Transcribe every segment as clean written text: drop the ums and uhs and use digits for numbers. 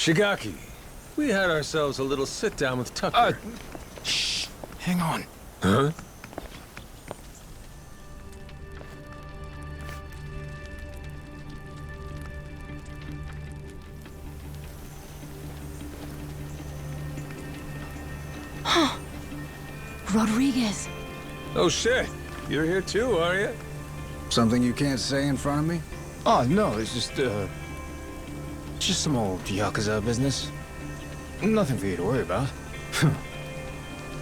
Shigaki, we had ourselves a little sit-down with Tucker. Shh. Hang on. Huh? Huh. Rodriguez. Oh shit, you're here too, are you? Something you can't say in front of me? Oh, no, it's just some old Yakuza business. Nothing for you to worry about.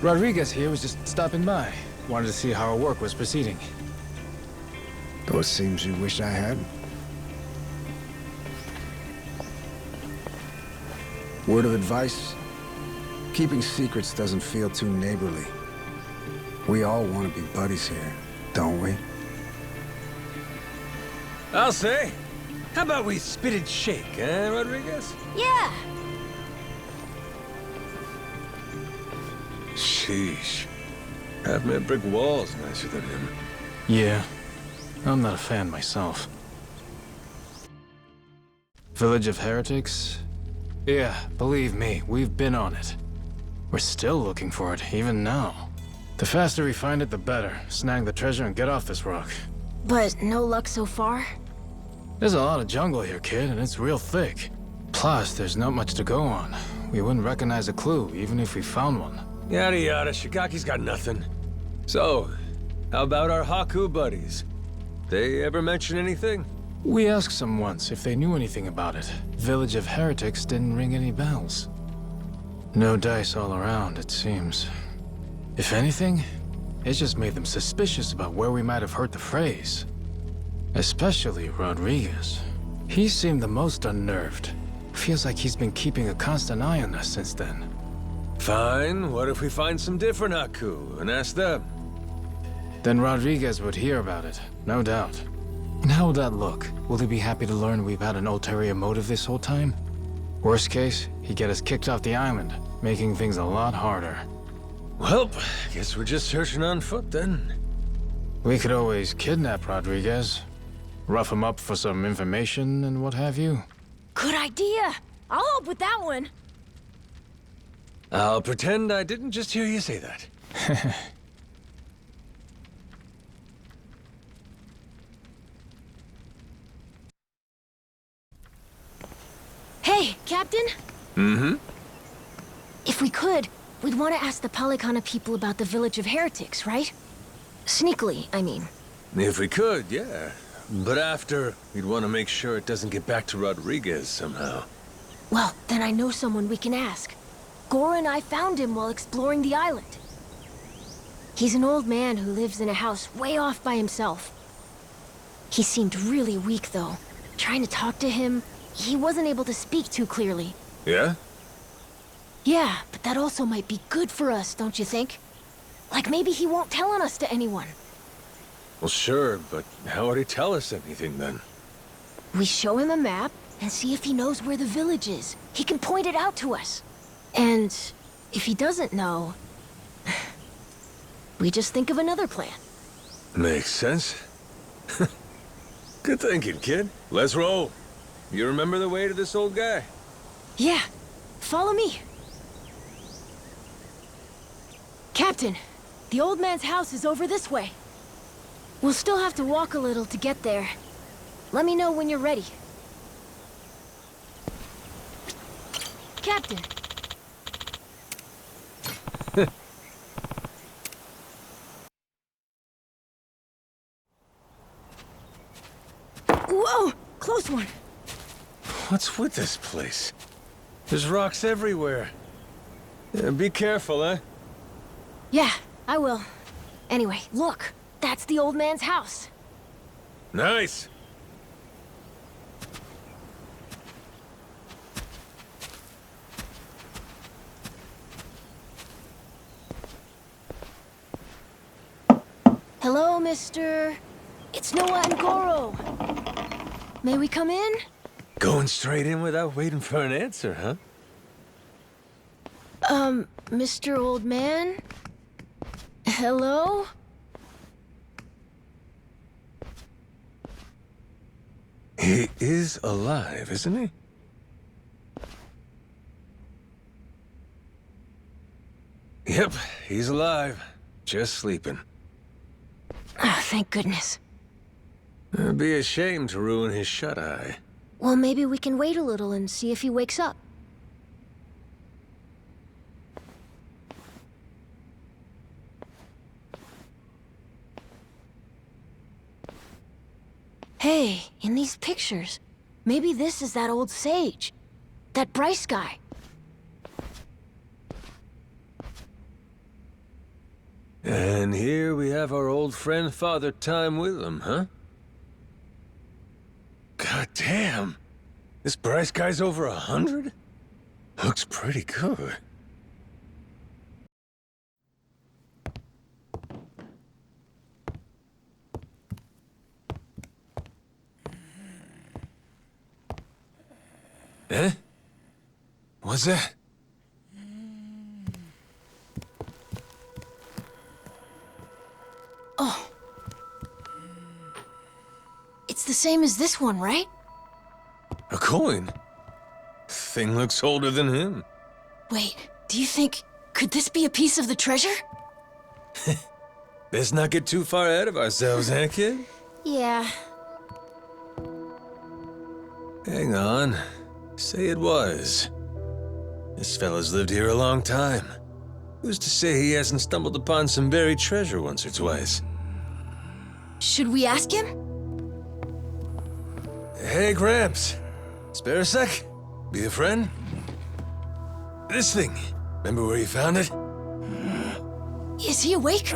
Rodriguez here was just stopping by. Wanted to see how our work was proceeding. Though it seems you wish I had. Word of advice? Keeping secrets doesn't feel too neighborly. We all want to be buddies here, don't we? I'll say. How about we spit and shake, eh, Rodriguez? Yeah. Sheesh. Half-man brick walls nicer than him. Yeah, I'm not a fan myself. Village of Heretics? Yeah, believe me, we've been on it. We're still looking for it, even now. The faster we find it, the better. Snag the treasure and get off this rock. But no luck so far? There's a lot of jungle here, kid, and it's real thick. Plus, there's not much to go on. We wouldn't recognize a clue, even if we found one. Yada yada, Shigaki's got nothing. So, how about our Haku buddies? They ever mention anything? We asked some once if they knew anything about it. Village of Heretics didn't ring any bells. No dice all around, it seems. If anything, it just made them suspicious about where we might have heard the phrase. Especially Rodriguez. He seemed the most unnerved. Feels like he's been keeping a constant eye on us since then. Fine, what if we find some different Haku and ask them? Then Rodriguez would hear about it, no doubt. And how would that look? Will he be happy to learn we've had an ulterior motive this whole time? Worst case, he'd get us kicked off the island, making things a lot harder. Well, guess we're just searching on foot then. We could always kidnap Rodriguez. Rough him up for some information and what have you. Good idea. I'll help with that one. I'll pretend I didn't just hear you say that. Hey, Captain? Mm-hmm? If we could, we'd want to ask the Palikana people about the Village of Heretics, right? Sneakily, I mean. If we could, yeah. But after, we'd want to make sure it doesn't get back to Rodriguez somehow. Well, then I know someone we can ask. Gora and I found him while exploring the island. He's an old man who lives in a house way off by himself. He seemed really weak, though. Trying to talk to him, he wasn't able to speak too clearly. Yeah? Yeah, but that also might be good for us, don't you think? Like maybe he won't tell on us to anyone. Well, sure, but how would he tell us anything then? We show him a map and see if he knows where the village is. He can point it out to us. And if he doesn't know, we just think of another plan. Makes sense. Good thinking, kid. Let's roll. You remember the way to this old guy? Yeah, follow me. Captain, the old man's house is over this way. We'll still have to walk a little to get there. Let me know when you're ready. Captain. Whoa! Close one! What's with this place? There's rocks everywhere. Yeah, be careful, eh? Yeah, I will. Anyway, look. That's the old man's house. Nice! Hello, mister. It's Noah and Goro. May we come in? Going straight in without waiting for an answer, huh? Mr. Old Man? Hello? He is alive, isn't he? he's alive. Just sleeping. Ah, thank goodness. It'd be a shame to ruin his shut-eye. Well, maybe we can wait a little and see if he wakes up. Hey, in these pictures, maybe this is that old sage. That Bryce guy. And here we have our old friend Father Time with him, huh? God damn! This Bryce guy's over 100? Looks pretty good. Eh? What's that? Oh. It's the same as this one, right? A coin? Thing looks older than him. Wait, do you think... could this be a piece of the treasure? Let's not get too far ahead of ourselves, eh, kid? Yeah. Hang on. Say it was. This fella's lived here a long time. Who's to say he hasn't stumbled upon some buried treasure once or twice? Should we ask him? Hey, Gramps. Spare a sec? Be a friend? This thing. Remember where you found it? Is he awake?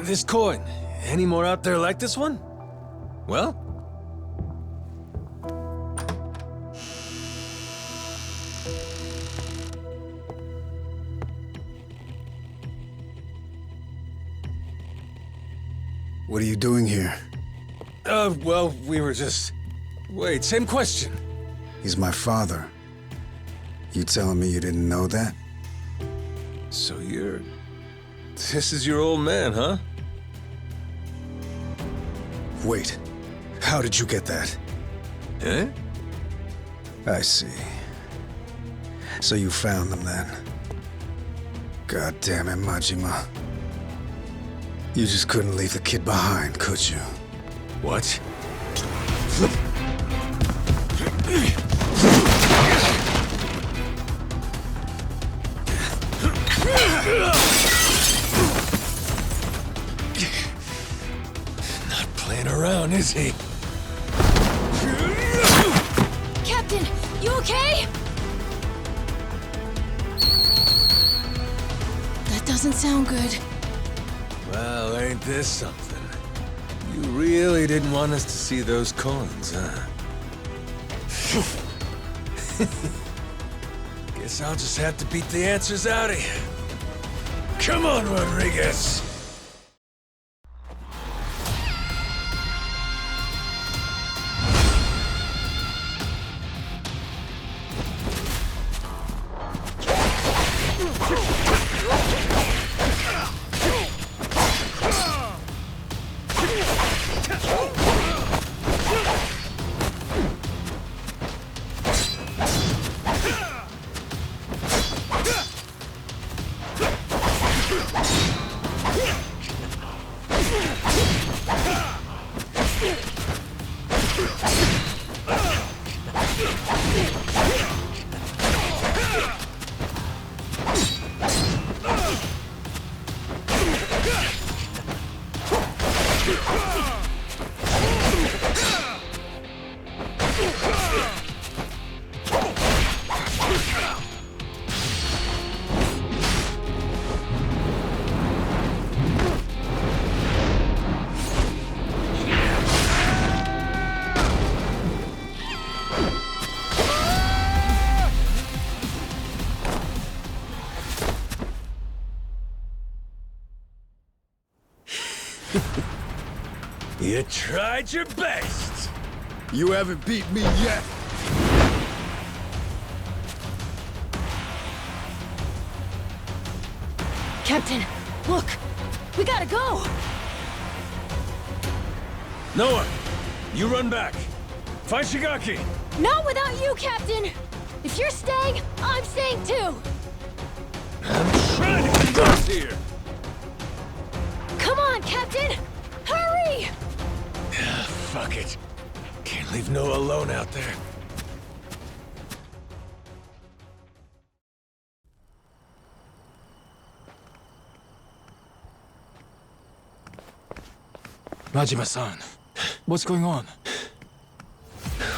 This coin. Any more out there like this one? Well? What are you doing here? Well, we were just... Wait, same question. He's my father. You telling me you didn't know that? So you're... This is your old man, huh? Wait. How did you get that? Eh? I see. So you found them then. God damn it, Majima. You just couldn't leave the kid behind, could you? What? Not playing around, is he? Captain, you okay? That doesn't sound good. Well, ain't this something? You really didn't want us to see those coins, huh? Guess I'll just have to beat the answers out of you. Come on, Rodriguez! You tried your best! You haven't beat me yet! Captain, look! We gotta go! Noah, you run back. Find Shigaki. Not without you, Captain! If you're staying, I'm staying too! I'm trying to get us here. Come on, Captain! Hurry! Fuck it. Can't leave Noah alone out there. Majima-san, what's going on?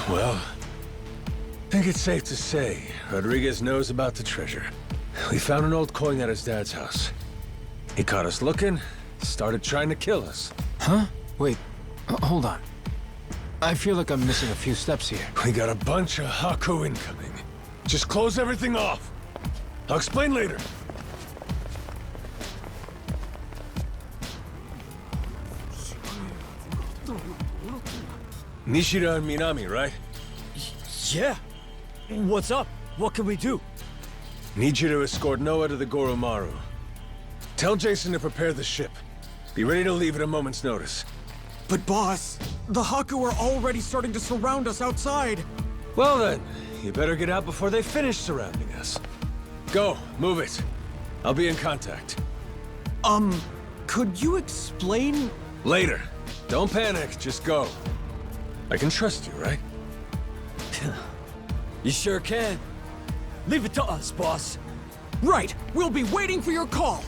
Well, I think it's safe to say Rodriguez knows about the treasure. We found an old coin at his dad's house. He caught us looking, started trying to kill us. Huh? Wait, hold on. I feel like I'm missing a few steps here. We got a bunch of Haku incoming. Just close everything off. I'll explain later. Nishida and Minami, right? Yeah. What's up? What can we do? Need you to escort Noah to the Goromaru. Tell Jason to prepare the ship. Be ready to leave at a moment's notice. But boss, the Haku are already starting to surround us outside. Well then, you better get out before they finish surrounding us. Go, move it. I'll be in contact. Could you explain? Later. Don't panic, just go. I can trust you, right? You sure can. Leave it to us, boss. Right, we'll be waiting for your call.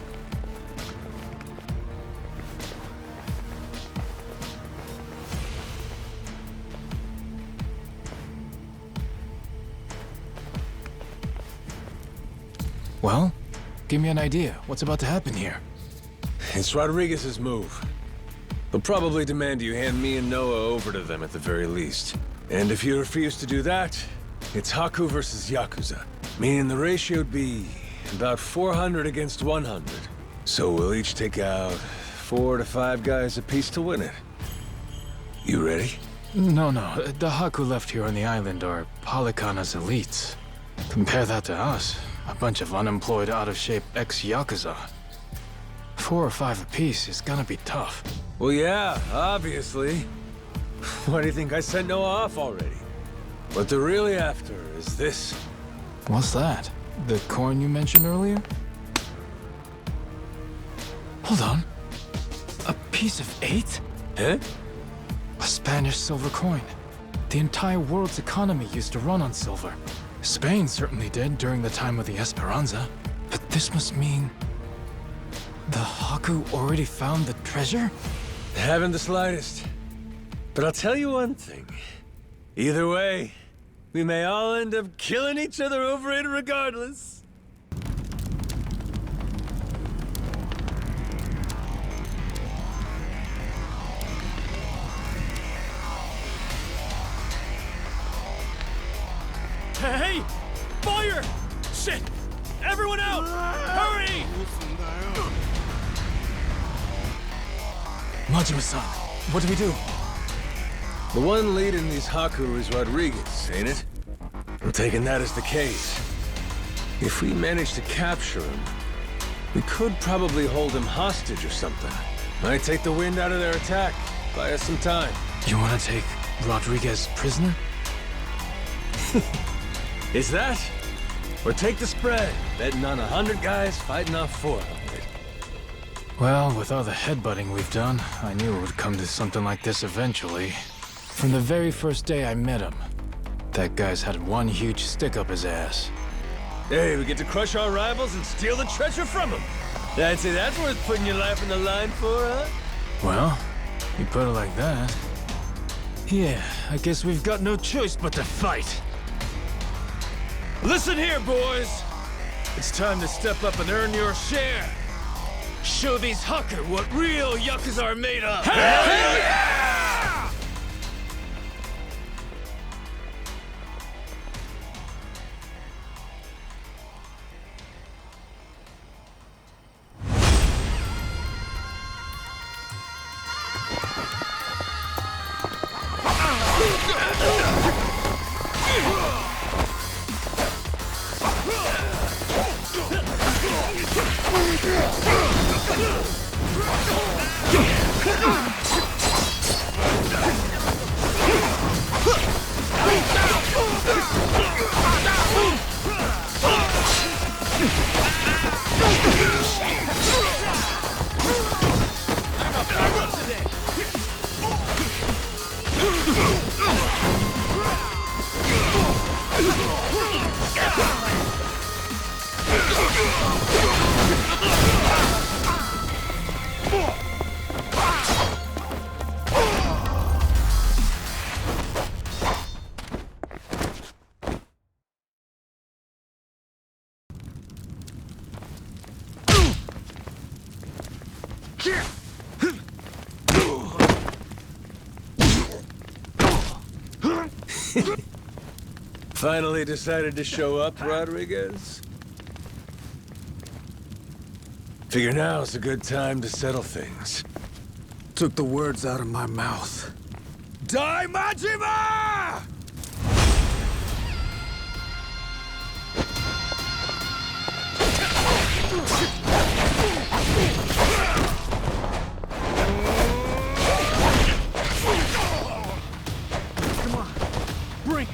Well, give me an idea. What's about to happen here? It's Rodriguez's move. They'll probably demand you hand me and Noah over to them at the very least. And if you refuse to do that, it's Haku versus Yakuza. Meaning the ratio'd be about 400 against 100. So we'll each take out 4 to 5 guys apiece to win it. You ready? No, the Haku left here on the island are Polycana's elites. Compare that to us, a bunch of unemployed, out-of-shape ex-Yakuza. 4 or 5 apiece is gonna be tough. Well, yeah, obviously. Why do you think I sent Noah off already? What they're really after is this. What's that? The coin you mentioned earlier? Hold on. A piece of 8? Huh? A Spanish silver coin. The entire world's economy used to run on silver. Spain certainly did during the time of the Esperanza. But this must mean... the Haku already found the treasure? Haven't the slightest. But I'll tell you one thing. Either way, we may all end up killing each other over it regardless. Hey! Fire! Shit! Everyone out! Hurry! Majima-san, what do we do? The one leading these Haku is Rodriguez, ain't it? I'm taking that as the case. If we manage to capture him, we could probably hold him hostage or something. Might take the wind out of their attack, buy us some time. You wanna take Rodriguez prisoner? Is that? Or take the spread, betting on 100 guys fighting off 400. Well, with all the headbutting we've done, I knew it would come to something like this eventually. From the very first day I met him, that guy's had one huge stick up his ass. Hey, we get to crush our rivals and steal the treasure from them. I'd say that's worth putting your life on the line for, huh? Well, you put it like that. Yeah, I guess we've got no choice but to fight. Listen here, boys! It's time to step up and earn your share. Show these Haku what real Yakuza are made of! Hell yeah! Finally decided to show up, Rodriguez? Figure now's a good time to settle things. Took the words out of my mouth. Die, Majima! Come on, bring it.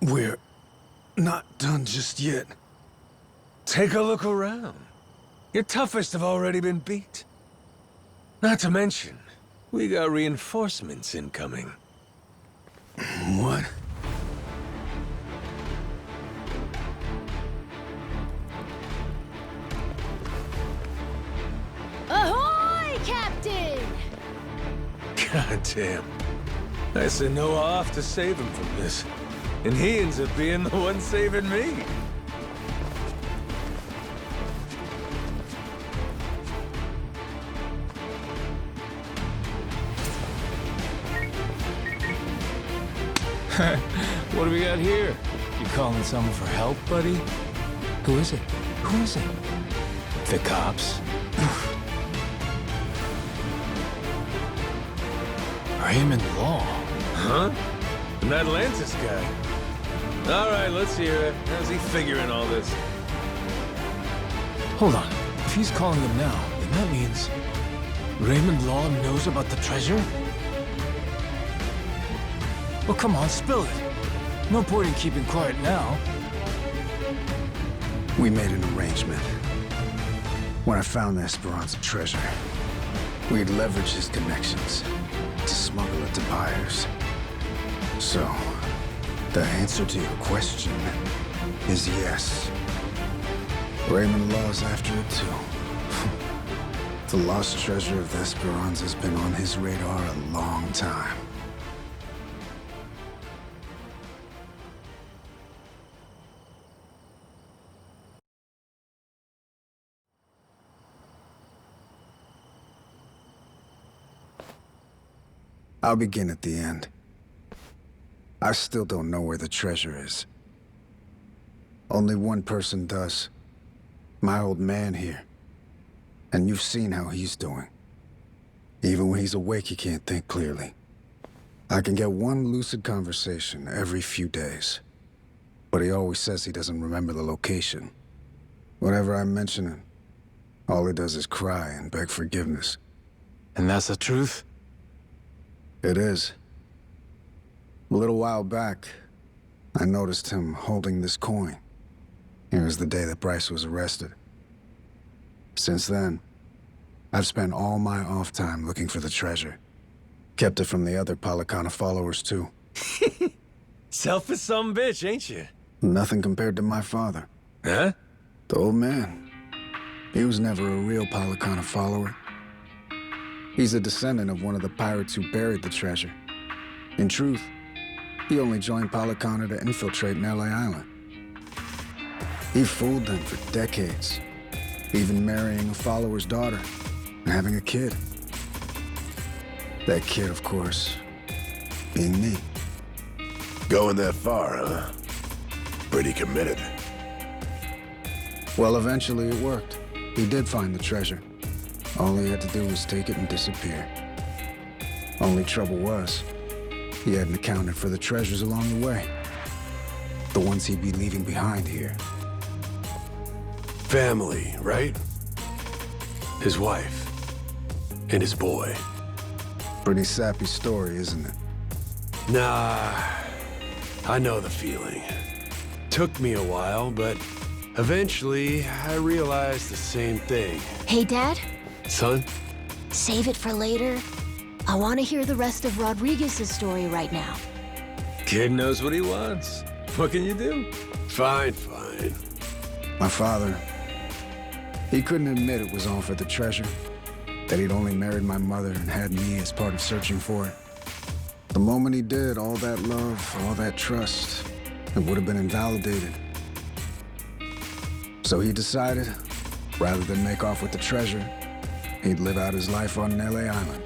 We're not done just yet. Take a look around. Your toughest have already been beat. Not to mention, we got reinforcements incoming. What? Ahoy, Captain! God damn. I sent Noah off to save him from this. And he ends up being the one saving me. What do we got here? You calling someone for help, buddy? Who is it? Who is it? The cops? Raymond Law. Huh? An Atlantis guy. All right, let's hear it. How's he figuring all this? Hold on. If he's calling him now, then that means Raymond Law knows about the treasure? Well, come on, spill it. No point in keeping quiet now. We made an arrangement. When I found the Esperanza treasure, we'd leverage his connections to smuggle it to buyers. So, the answer to your question is yes. Raymond Law's after it too. The lost treasure of the Esperanza's been on his radar a long time. I'll begin at the end. I still don't know where the treasure is. Only one person does. My old man here. And you've seen how he's doing. Even when he's awake, he can't think clearly. I can get one lucid conversation every few days. But he always says he doesn't remember the location. Whenever I mention it, all he does is cry and beg forgiveness. And that's the truth? It is. A little while back, I noticed him holding this coin. It was the day that Bryce was arrested. Since then, I've spent all my off time looking for the treasure. Kept it from the other Palicana followers, too. Selfish some bitch, ain't you? Nothing compared to my father. Huh? The old man. He was never a real Palicana follower. He's a descendant of one of the pirates who buried the treasure. In truth, he only joined Palicana to infiltrate L.A. Island. He fooled them for decades, even marrying a follower's daughter and having a kid. That kid, of course, being me. Going that far, huh? Pretty committed. Well, eventually it worked. He did find the treasure. All he had to do was take it and disappear. Only trouble was, he hadn't accounted for the treasures along the way. The ones he'd be leaving behind here. Family, right? His wife. And his boy. Pretty sappy story, isn't it? Nah, I know the feeling. Took me a while, but eventually I realized the same thing. Hey, Dad? Son? Save it for later. I want to hear the rest of Rodriguez's story right now. Kid knows what he wants. What can you do? Fine, fine. My father, he couldn't admit it was all for the treasure. That he'd only married my mother and had me as part of searching for it. The moment he did, all that love, all that trust, it would have been invalidated. So he decided, rather than make off with the treasure, he'd live out his life on L.A. Island.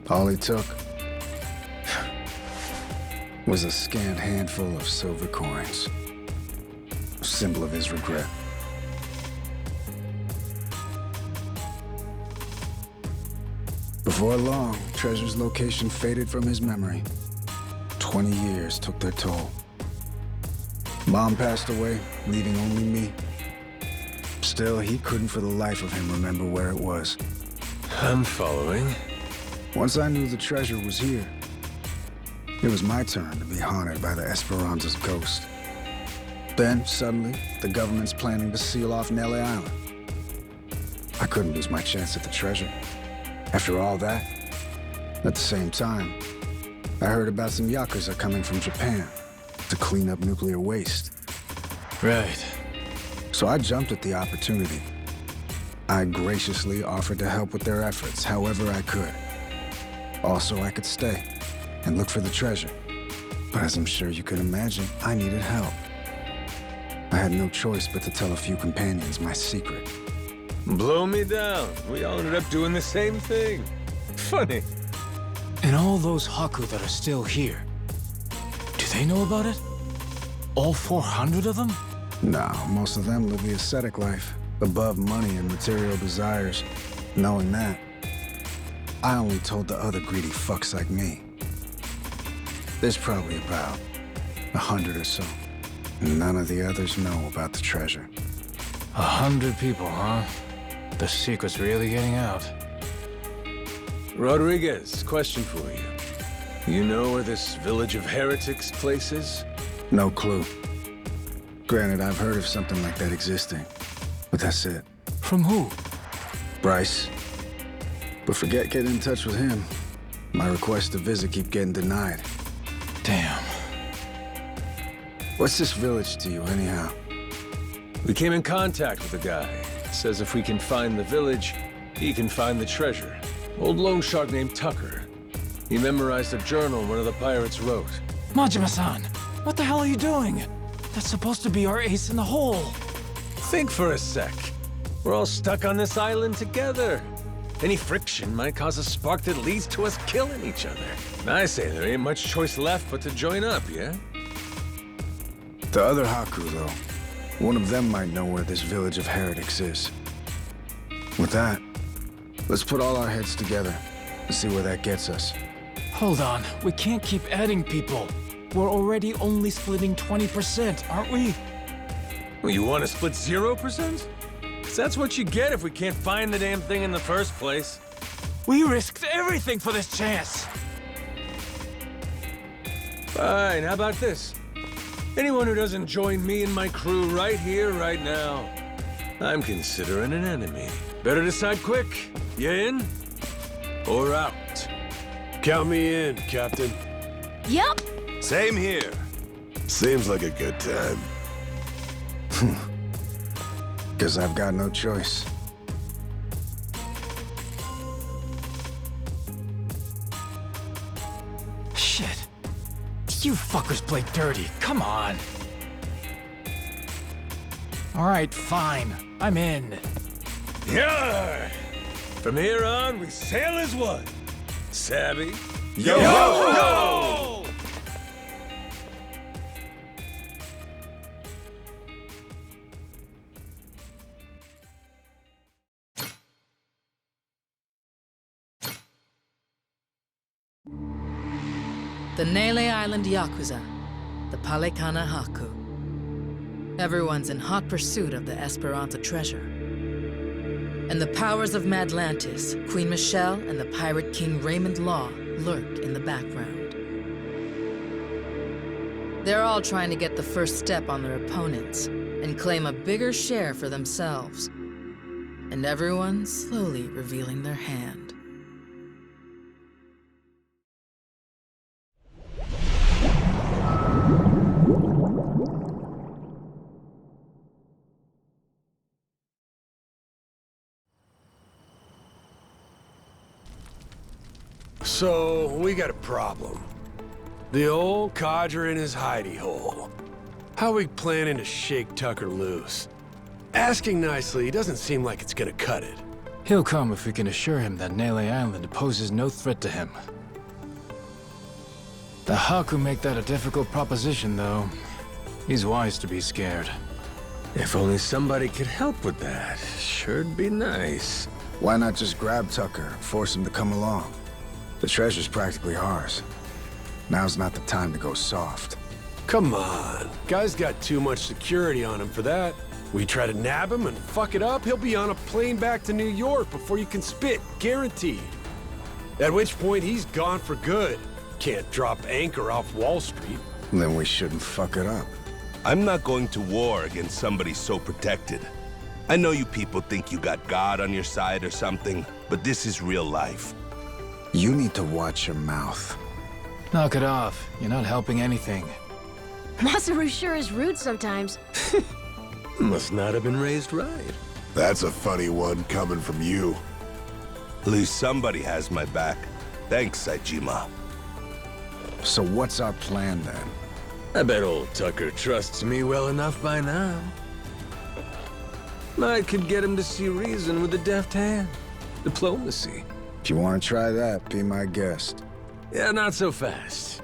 All he took was a scant handful of silver coins, a symbol of his regret. Before long, Treasure's location faded from his memory. 20 years took their toll. Mom passed away, leaving only me. Still, he couldn't for the life of him remember where it was. I'm following. Once I knew the treasure was here, it was my turn to be haunted by the Esperanza's ghost. Then, suddenly, the government's planning to seal off L.A. Island. I couldn't lose my chance at the treasure. After all that, at the same time, I heard about some Yakuza coming from Japan to clean up nuclear waste. Right. So I jumped at the opportunity. I graciously offered to help with their efforts however I could. Also, I could stay and look for the treasure. But as I'm sure you can imagine, I needed help. I had no choice but to tell a few companions my secret. Blow me down. We all ended up doing the same thing. Funny. And all those Haku that are still here, do they know about it? All 400 of them? No, most of them live the ascetic life, above money and material desires. Knowing that, I only told the other greedy fucks like me. There's probably about 100 or so. None of the others know about the treasure. 100 people, huh? The secret's really getting out. Rodriguez, question for you. You know where this village of heretics place is? No clue. Granted, I've heard of something like that existing, but that's it. From who? Bryce. But forget getting in touch with him. My requests to visit keep getting denied. Damn. What's this village to you, anyhow? We came in contact with a guy. Says if we can find the village, he can find the treasure. Old loan shark named Tucker. He memorized a journal one of the pirates wrote. Majima-san, what the hell are you doing? That's supposed to be our ace in the hole. Think for a sec. We're all stuck on this island together. Any friction might cause a spark that leads to us killing each other. I say there ain't much choice left but to join up, yeah? The other Haku, though. One of them might know where this village of heretics is. With that, let's put all our heads together and see where that gets us. Hold on, we can't keep adding people. We're already only splitting 20%, aren't we? Well, you want to split 0%? 'Cause that's what you get if we can't find the damn thing in the first place. We risked everything for this chance. Fine, how about this? Anyone who doesn't join me and my crew right here, right now, I'm considering an enemy. Better decide quick. You in? Or out? Count me in, Captain. Yup. Same here. Seems like a good time. Guess I've got no choice. Shit. You fuckers play dirty. Come on. All right, fine. I'm in. Yeah! From here on, we sail as one. Savvy? Yo! Yo! The Nele Island Yakuza, the Palekana Haku. Everyone's in hot pursuit of the Esperanza treasure. And the powers of Madlantis, Queen Michelle, and the pirate king Raymond Law lurk in the background. They're all trying to get the first step on their opponents and claim a bigger share for themselves. And everyone's slowly revealing their hand. So, we got a problem. The old codger in his hidey hole. How we planning to shake Tucker loose? Asking nicely doesn't seem like it's gonna cut it. He'll come if we can assure him that Nele Island poses no threat to him. The Haku make that a difficult proposition, though. He's wise to be scared. If only somebody could help with that. Sure'd be nice. Why not just grab Tucker and force him to come along? The treasure's practically ours. Now's not the time to go soft. Come on. Guy's got too much security on him for that. We try to nab him and fuck it up, he'll be on a plane back to New York before you can spit, guaranteed. At which point, he's gone for good. Can't drop anchor off Wall Street. Then we shouldn't fuck it up. I'm not going to war against somebody so protected. I know you people think you got God on your side or something, but this is real life. You need to watch your mouth. Knock it off. You're not helping anything. Masaru sure is rude sometimes. Must not have been raised right. That's a funny one coming from you. At least somebody has my back. Thanks, Saejima. So what's our plan then? I bet old Tucker trusts me well enough by now. I could get him to see reason with a deft hand. Diplomacy. If you want to try that, be my guest. Yeah, not so fast.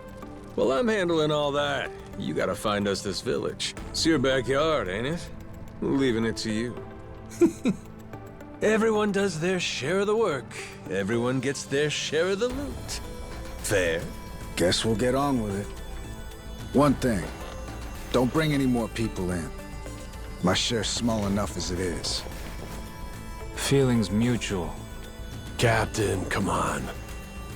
Well, I'm handling all that. You gotta find us this village. It's your backyard, ain't it? Leaving it to you. Everyone does their share of the work. Everyone gets their share of the loot. Fair? Guess we'll get on with it. One thing, don't bring any more people in. My share's small enough as it is. Feelings mutual. Captain, come on.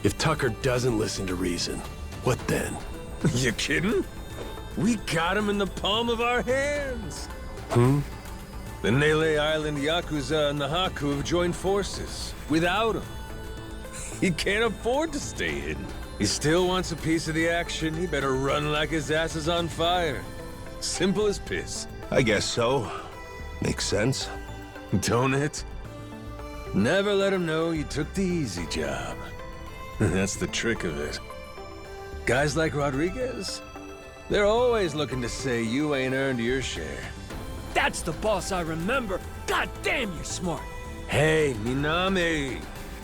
If Tucker doesn't listen to reason, what then? You kidding? We got him in the palm of our hands. The Nele Island Yakuza and the Haku have joined forces. Without him, he can't afford to stay hidden. He still wants a piece of the action. He better run like his ass is on fire. Simple as piss. I guess so. Makes sense. Don't it? Never let him know you took the easy job. That's the trick of it. Guys like Rodriguez, they're always looking to say you ain't earned your share. That's the boss I remember. God damn, you're smart. Hey, Minami.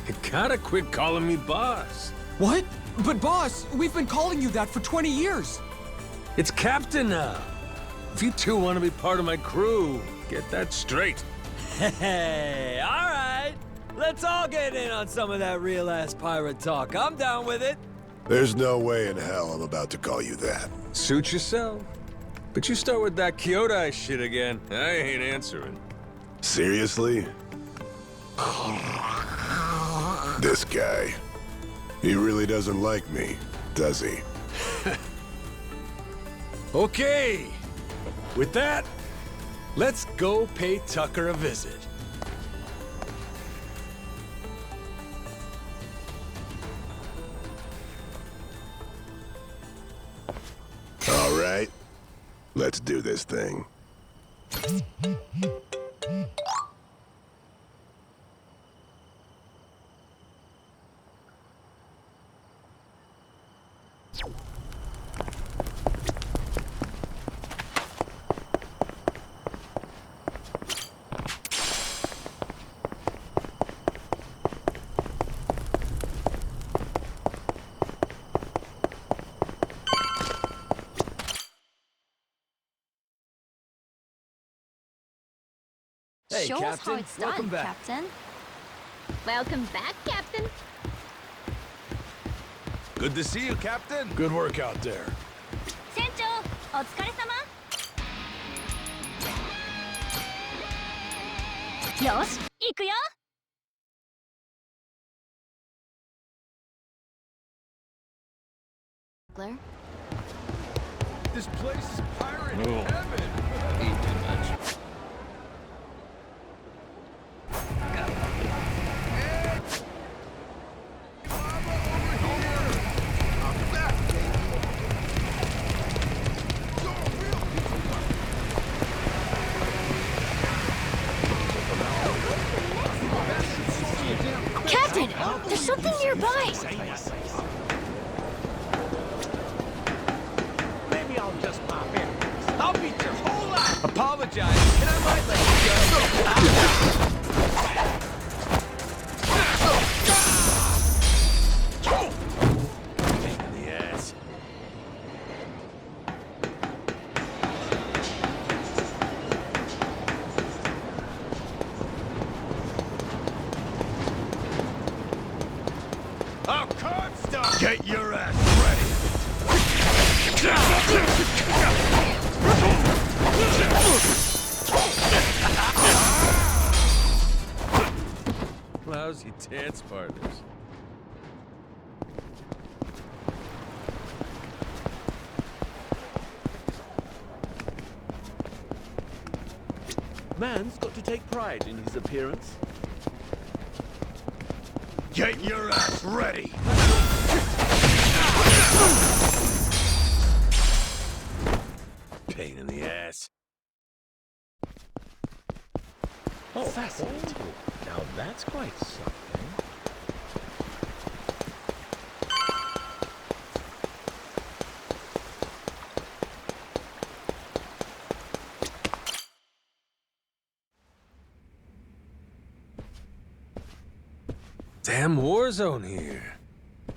You gotta quit calling me boss. What? But boss, we've been calling you that for 20 years. It's Captain now. If you two want to be part of my crew, get that straight. Hey, all right. Let's all get in on some of that real-ass pirate talk. I'm down with it. There's no way in hell I'm about to call you that. Suit yourself. But you start with that Kyodai shit again, I ain't answering. Seriously? This guy. He really doesn't like me, does he? Okay. With that, let's go pay Tucker a visit. All right. Let's do this thing. Hey, Show us how Captain. it's done, Welcome back. Captain. Welcome back, Captain. Good to see you, Captain. Good work out there. 船長、お疲れ様。よし、行くよ。Claire? This place is pirate heaven. Ain't too much. Captain, there's something nearby. Maybe I'll just pop in. I'll beat your whole life. Apologize, and I might let you go. Pain in the ass. Oh, card stuff! Get your ass Lousy dance partners. Man's got to take pride in his appearance. Get your ass ready! Pain in the ass. Oh, fascinating. Now that's quite something. Damn war zone here.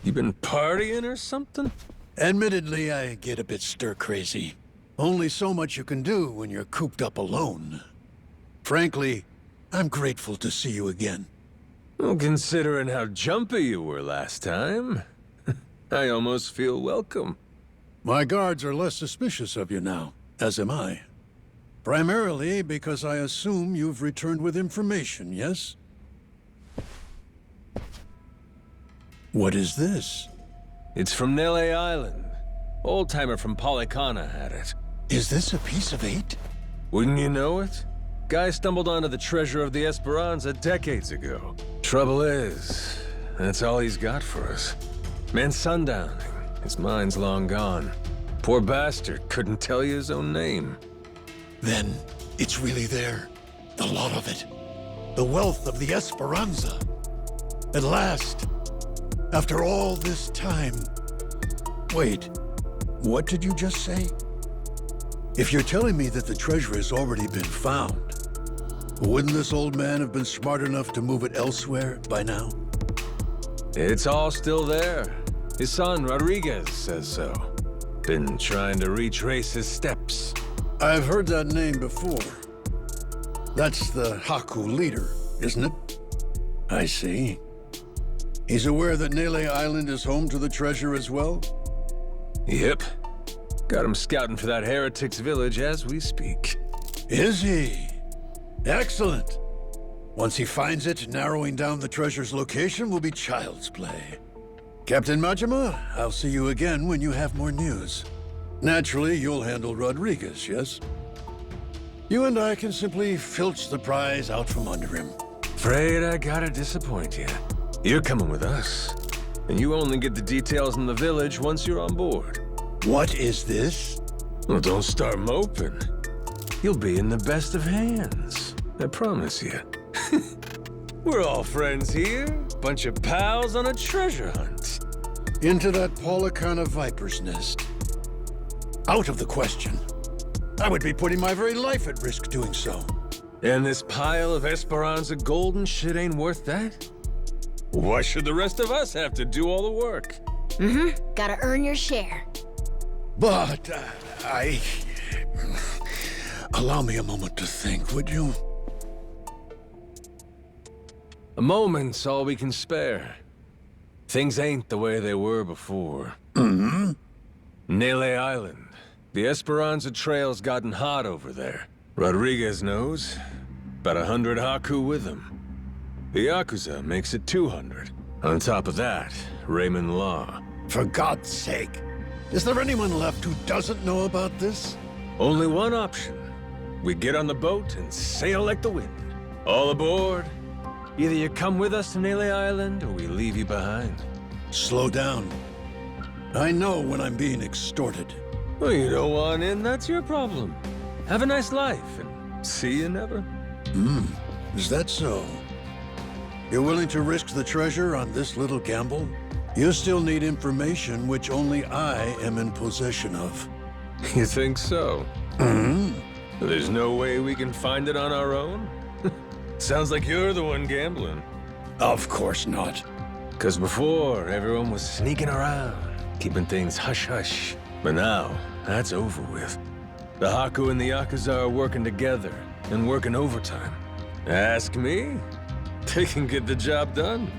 You been partying or something? Admittedly, I get a bit stir-crazy. Only so much you can do when you're cooped up alone. Frankly, I'm grateful to see you again. Well, considering how jumpy you were last time, I almost feel welcome. My guards are less suspicious of you now, as am I. Primarily because I assume you've returned with information, yes? What is this? It's from Nele Island. Old-timer from Polycana had it. Is this a piece of 8? Wouldn't you know it? Guy stumbled onto the treasure of the Esperanza decades ago. Trouble is, that's all he's got for us. Man's sundowning. His mind's long gone. Poor bastard couldn't tell you his own name. Then, it's really there. The lot of it. The wealth of the Esperanza. At last. After all this time. Wait, what did you just say? If you're telling me that the treasure has already been found, wouldn't this old man have been smart enough to move it elsewhere by now? It's all still there. His son, Rodriguez, says so. Been trying to retrace his steps. I've heard that name before. That's the Haku leader, isn't it? I see. He's aware that Nele Island is home to the treasure as well? Yep. Got him scouting for that heretic's village as we speak. Is he? Excellent. Once he finds it, narrowing down the treasure's location will be child's play. Captain Majima, I'll see you again when you have more news. Naturally, you'll handle Rodriguez, yes? You and I can simply filch the prize out from under him. Afraid I gotta disappoint you. You're coming with us. And you only get the details in the village once you're on board. What is this? Well, don't start moping. You'll be in the best of hands. I promise you. We're all friends here. Bunch of pals on a treasure hunt. Into that Paulacana viper's nest. Out of the question. I would be putting my very life at risk doing so. And this pile of Esperanza gold and shit ain't worth that? Why should the rest of us have to do all the work? Mm-hmm. Gotta earn your share. But, Allow me a moment to think, would you? A moment's all we can spare. Things ain't the way they were before. Mm-hmm. Nele Island. The Esperanza Trail's gotten hot over there. Rodriguez knows. About 100 Haku with him. The Yakuza makes it 200. On top of that, Raymond Law. For God's sake. Is there anyone left who doesn't know about this? Only one option. We get on the boat and sail like the wind. All aboard. Either you come with us to Nele Island, or we leave you behind. Slow down. I know when I'm being extorted. Well, you don't want in, that's your problem. Have a nice life, and see you never. Is that so? You're willing to risk the treasure on this little gamble? You still need information which only I am in possession of. You think so? Mm-hmm. There's no way we can find it on our own? Sounds like you're the one gambling. Of course not. 'Cause before, everyone was sneaking around, keeping things hush-hush. But now, that's over with. The Haku and the Yakuza are working together, and working overtime. Ask me, they can get the job done.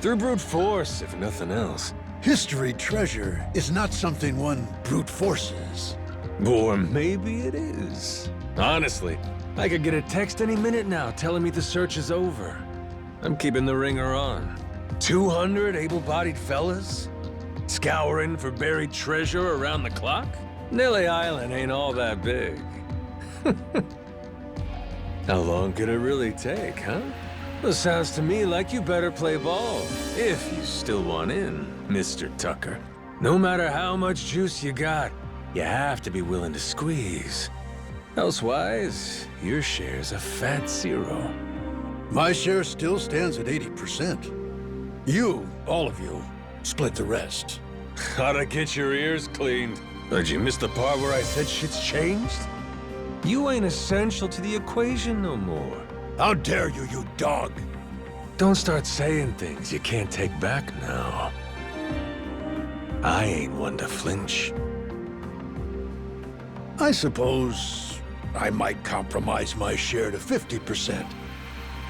Through brute force, if nothing else. History treasure is not something one brute forces. Or maybe it is. Honestly, I could get a text any minute now telling me the search is over. I'm keeping the ringer on. 200 able-bodied fellas? Scouring for buried treasure around the clock? Nele Island ain't all that big. How long could it really take, huh? Well, sounds to me like you better play ball, if you still want in, Mr. Tucker. No matter how much juice you got, you have to be willing to squeeze. Elsewise, your share's a fat zero. My share still stands at 80%. You, all of you, split the rest. How'd get your ears cleaned? Did you miss the part where I said shit's changed? You ain't essential to the equation no more. How dare you, you dog! Don't start saying things you can't take back now. I ain't one to flinch. I suppose I might compromise my share to 50%,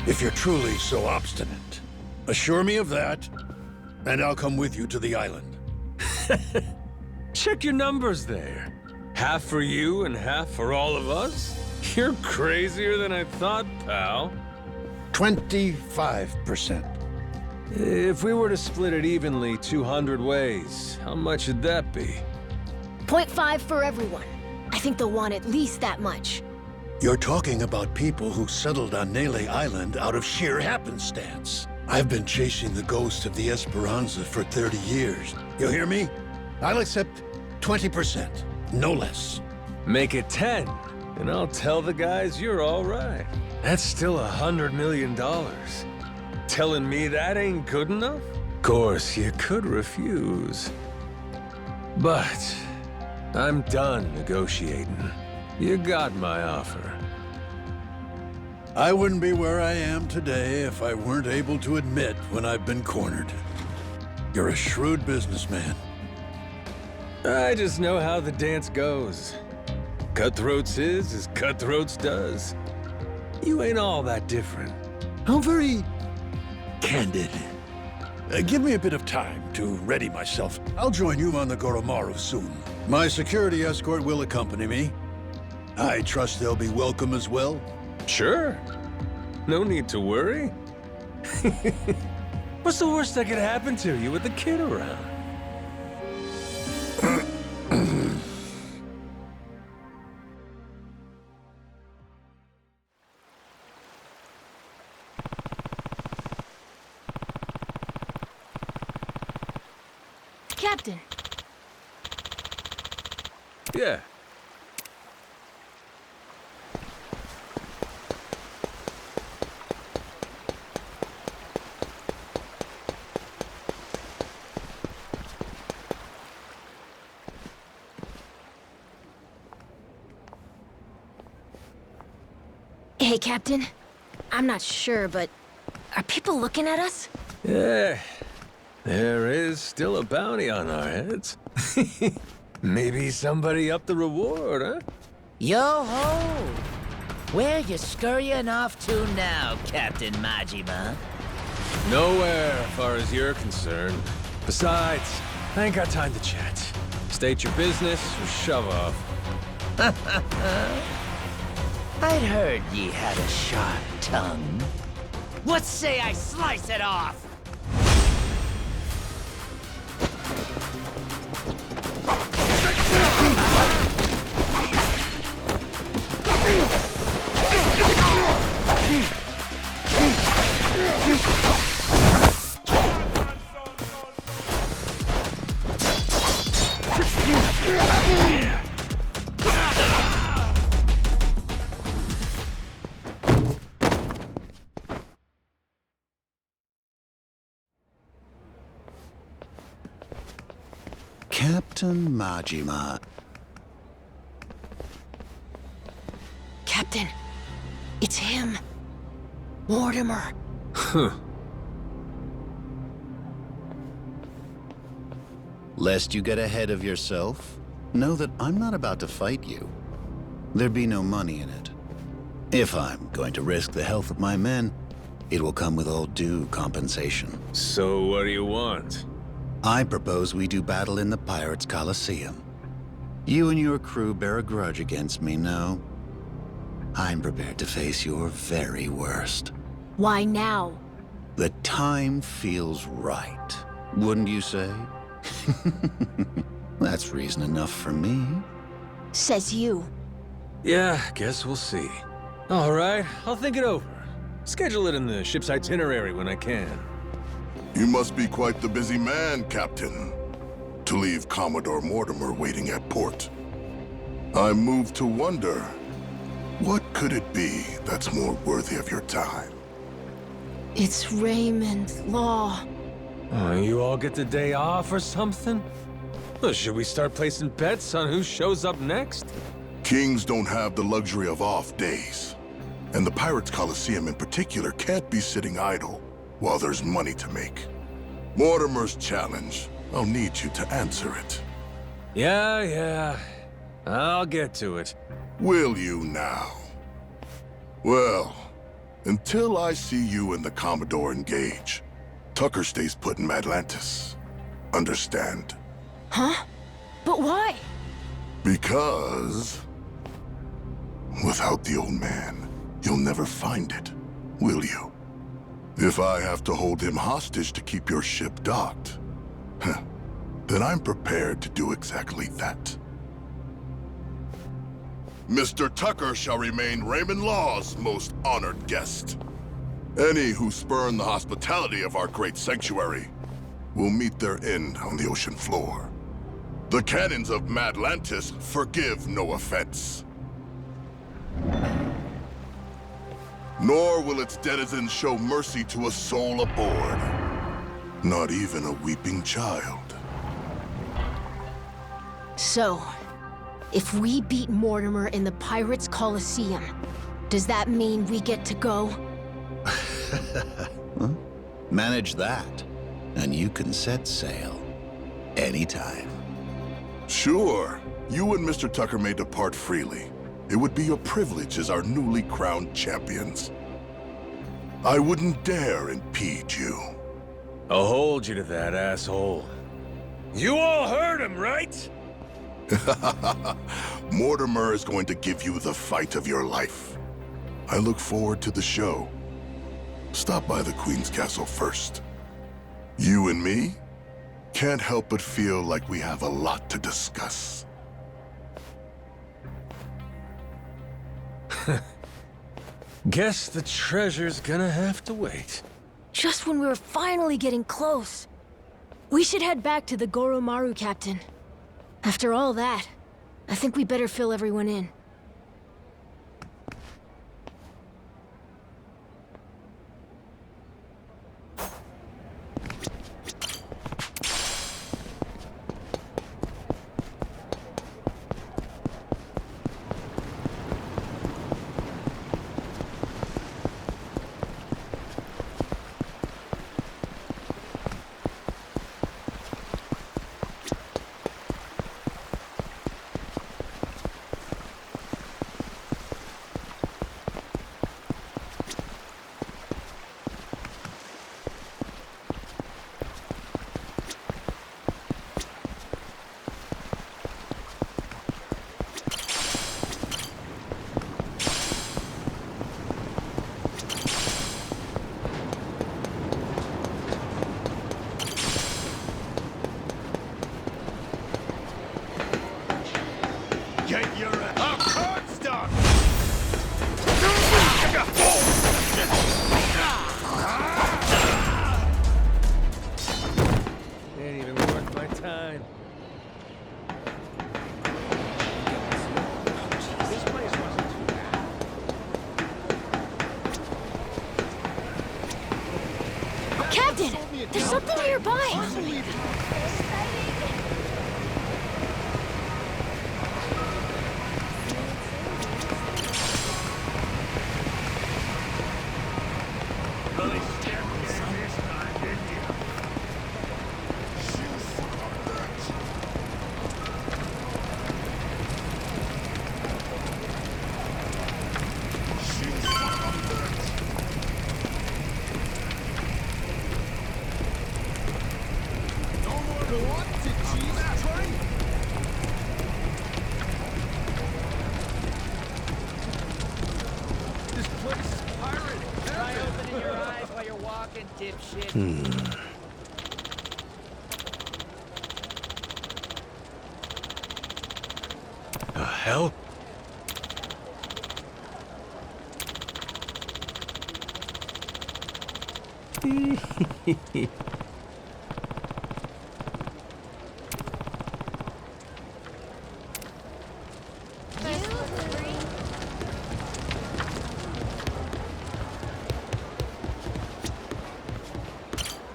if you're truly so obstinate. Assure me of that, and I'll come with you to the island. Check your numbers there. Half for you and half for all of us? You're crazier than I thought, pal. 25%. If we were to split it evenly 200 ways, how much would that be? 0.5 for everyone. I think they'll want at least that much. You're talking about people who settled on Nele Island out of sheer happenstance. I've been chasing the ghost of the Esperanza for 30 years. You hear me? I'll accept 20%, no less. Make it 10, and I'll tell the guys you're all right. That's still $100 million. Telling me that ain't good enough? Of course, you could refuse. But I'm done negotiating. You got my offer. I wouldn't be where I am today if I weren't able to admit when I've been cornered. You're a shrewd businessman. I just know how the dance goes. Cutthroats is as cutthroats does. You ain't all that different. I'm very candid. Give me a bit of time to ready myself. I'll join you on the Goromaru soon. My security escort will accompany me. I trust they'll be welcome as well. Sure. No need to worry. What's the worst that could happen to you with the kid around? Captain. Yeah. Hey, Captain. I'm not sure, but are people looking at us? Yeah. There is still a bounty on our heads. Maybe somebody upped the reward, huh? Yo-ho! Where you scurrying off to now, Captain Majima? Nowhere, as far as you're concerned. Besides, I ain't got time to chat. State your business or shove off. I'd heard ye had a sharp tongue. What say I slice it off? Captain Majima. Captain, it's him. Mortimer. Huh. Lest you get ahead of yourself, know that I'm not about to fight you. There'd be no money in it. If I'm going to risk the health of my men, it will come with all due compensation. So what do you want? I propose we do battle in the Pirates' Coliseum. You and your crew bear a grudge against me, no? I'm prepared to face your very worst. Why now? The time feels right, wouldn't you say? That's reason enough for me. Says you. Yeah, guess we'll see. All right, I'll think it over. Schedule it in the ship's itinerary when I can. You must be quite the busy man, Captain, to leave Commodore Mortimer waiting at port. I'm moved to wonder, what could it be that's more worthy of your time? It's Raymond Law. Oh, you all get the day off or something? Well, should we start placing bets on who shows up next? Kings don't have the luxury of off days. And the Pirates Coliseum in particular can't be sitting idle while there's money to make. Mortimer's challenge. I'll need you to answer it. Yeah. I'll get to it. Will you now? Well, until I see you and the Commodore engage, Tucker stays put in Madlantis. Understand? Huh? But why? Because without the old man, you'll never find it, will you? If I have to hold him hostage to keep your ship docked, then I'm prepared to do exactly that. Mr. Tucker shall remain Raymond Law's most honored guest. Any who spurn the hospitality of our great sanctuary will meet their end on the ocean floor. The cannons of Madlantis forgive no offense. Nor will its denizens show mercy to a soul aboard. Not even a weeping child. So, if we beat Mortimer in the Pirates' Coliseum, does that mean we get to go? Huh? Manage that. and you can set sail anytime. Sure. You and Mr. Tucker may depart freely. It would be your privilege as our newly crowned champions. I wouldn't dare impede you. I'll hold you to that, asshole. You all heard him, right? Mortimer is going to give you the fight of your life. I look forward to the show. Stop by the Queen's Castle first. You and me can't help but feel like we have a lot to discuss. Guess the treasure's gonna have to wait. Just when we were finally getting close. We should head back to the Goromaru, Captain. After all that, I think we better fill everyone in. Get your cards done! Ain't even worth my time. This place wasn't too bad. Captain! There's something nearby! This place is pirated! Try opening your eyes while you're walking, dipshit. The hell?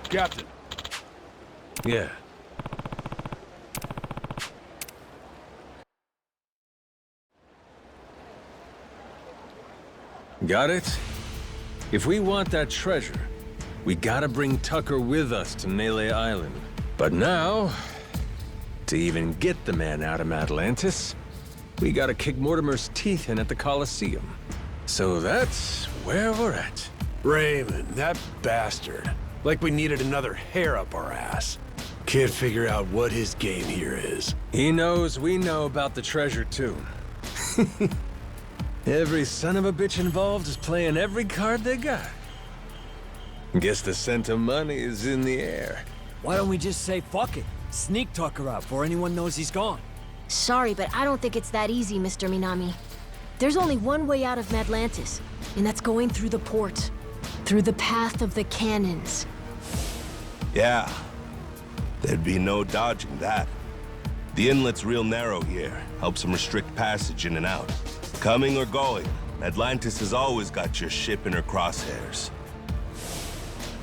Captain. Yeah. Got it? If we want that treasure, we gotta bring Tucker with us to Melee Island. But now, to even get the man out of Atlantis, we gotta kick Mortimer's teeth in at the Colosseum. So that's where we're at. Raymond, that bastard. Like we needed another hair up our ass. Can't figure out what his game here is. He knows we know about the treasure, too. Every son of a bitch involved is playing every card they got. Guess the scent of money is in the air. Why don't we just say fuck it? Sneak Tucker out before anyone knows he's gone. Sorry, but I don't think it's that easy, Mr. Minami. There's only one way out of Atlantis, and that's going through the port. Through the path of the cannons. Yeah. There'd be no dodging that. The inlet's real narrow here. Helps them restrict passage in and out. Coming or going, Atlantis has always got your ship in her crosshairs.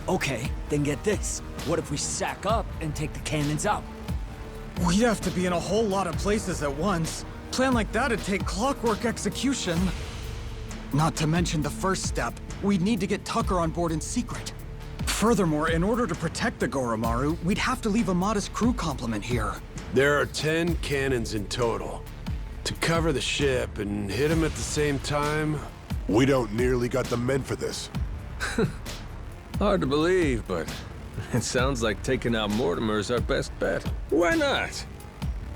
Okay, then get this. What if we sack up and take the cannons out? We'd have to be in a whole lot of places at once. Plan like that'd take clockwork execution. Not to mention the first step. We'd need to get Tucker on board in secret. Furthermore, in order to protect the Goromaru, we'd have to leave a modest crew complement here. There are 10 cannons in total. To cover the ship and hit them at the same time... We don't nearly got the men for this. Hard to believe, but it sounds like taking out Mortimer's our best bet. Why not?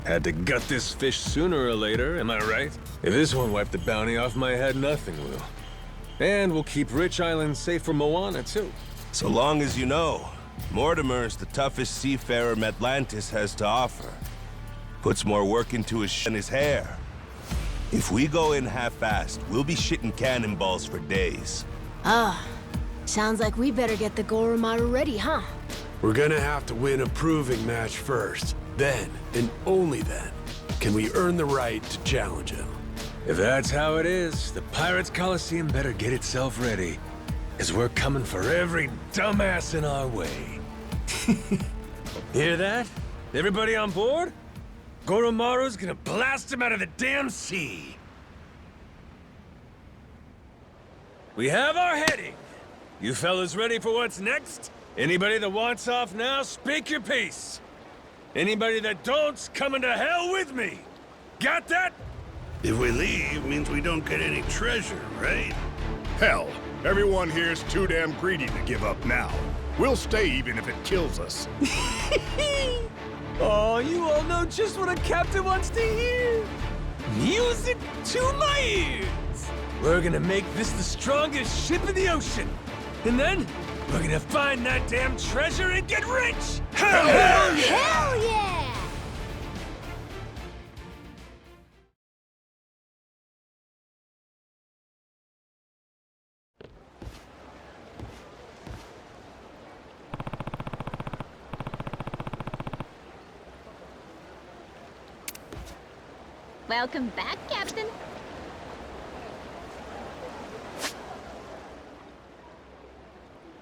Had to gut this fish sooner or later, am I right? If this won't wipe the bounty off my head, nothing will. And we'll keep Rich Island safe for Moana, too. So long as you know, Mortimer's the toughest seafarer Atlantis has to offer. Puts more work into his than his hair. If we go in half-assed, we'll be shitting cannonballs for days. Sounds like we better get the Goromaru ready, huh? We're gonna have to win a proving match first. Then, and only then, can we earn the right to challenge him. If that's how it is, the Pirates Coliseum better get itself ready. 'Cause we're coming for every dumbass in our way. Hear that? Everybody on board? Goromaru's gonna blast him out of the damn sea. We have our heading. You fellas ready for what's next? Anybody that wants off now, speak your piece. Anybody that don't's coming to hell with me. Got that? If we leave, means we don't get any treasure, right? Hell, everyone here's too damn greedy to give up now. We'll stay even if it kills us. Oh, you all know just what a captain wants to hear. Music to my ears. We're gonna make this the strongest ship in the ocean. And then, we're gonna find that damn treasure and get rich! Hell yeah! Hell yeah! Welcome back, Captain.